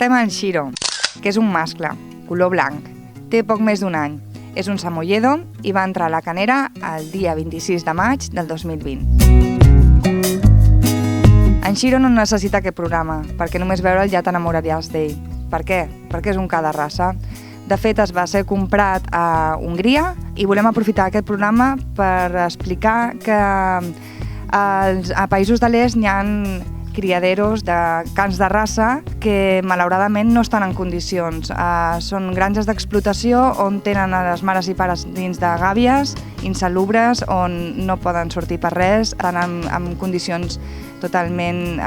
Presentem en Shiro, que és un mascle, color blanc. Té poc més d'1 any. És un samoyedo i va entrar a la canera el dia 26 de maig del 2020. En Shiro no necessita aquest programa, perquè només veure'l ja t'enamoraries d'ell. Per què? Perquè és un ca de raça. De fet, es va ser comprat a Hongria i volem aprofitar aquest programa per explicar que a països de l'est n'hi ha criaderos de cans de raça que malauradament no estan en condicions. Són granges d'explotació on tenen a les mares i pares dins de gàbies insalubres on no poden sortir per res, estan en condicions totalment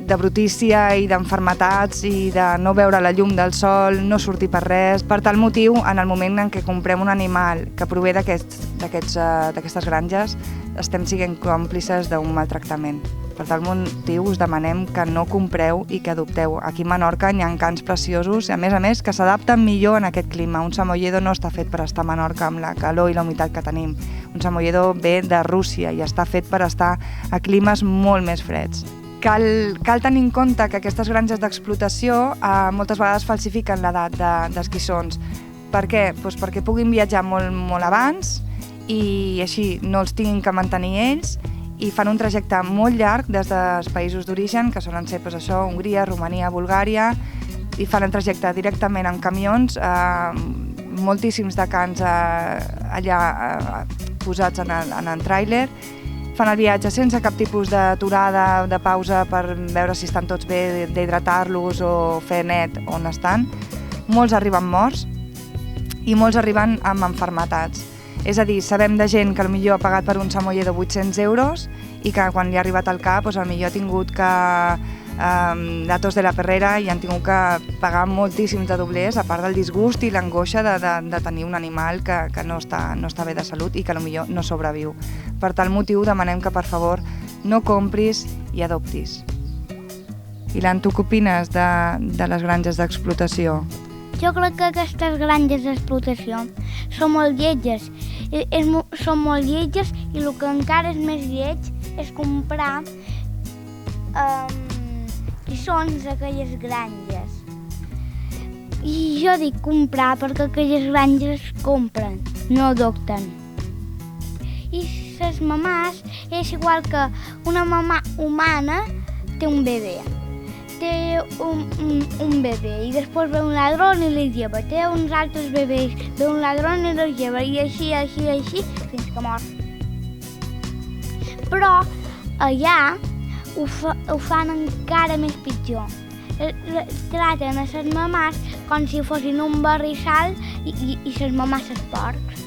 de brutícia i d'enfermetats i de no veure la llum del sol, no sortir per res. Per tal motiu, en el moment en què comprem un animal que prové d'aquestes granges, estem sent còmplices d'un maltractament. Per tal motiu us demanem que no compreu i que adopteu. Aquí a Menorca hi ha cans preciosos i a més, que s'adapten millor en aquest clima. Un samoyedo no està fet per estar a Menorca amb la calor i la humitat que tenim. Un samoyedo ve de Rússia i està fet per estar a climes molt més freds. Cal tenir en compte que aquestes granges d'explotació moltes vegades falsifiquen l'edat dels guissons. Per què? Doncs perquè puguin viatjar molt abans i així no els tinguin que mantenir ells i fan un trajecte molt llarg des dels països d'origen, que solen ser Hongria, Romania, Bulgària, i fan el trajecte directament en camions, moltíssims de cans allà posats en el tràiler. Fan el viatge sense cap tipus d'aturada, de pausa per veure si estan tots bé, d'hidratar-los o fer net on estan. Molts arriben morts i molts arriben amb enfermetats. És a dir, sabem de gent que potser ha pagat per un samoyedo 800 euros i que quan li ha arribat al cap potser ha tingut que datos de la perrera i han tingut que pagar moltíssims de doblers, a part del disgust i l'angoixa de tenir un animal que no està bé de salut i que potser no sobreviu. Per tal motiu demanem que, per favor, no compris i adoptis. Ilan, tu què opines de les granges d'explotació? Jo crec que aquestes granges d'explotació són molt lletges. Són molt lletges i el que encara és més lleig és comprar guissons d'aquelles granges. I jo dic comprar perquè aquelles granges compren, no adopten. I les mamàs és igual que una mamà humana té un bebè. Té un bebè i després ve un ladrón i li lleva, té uns altres bebès, ve un ladrón i li lleva i així, fins que mor. Però allà ho fan encara més pitjor. Traten a les mamàs com si fossin un barrissal i les mamàs els porcs.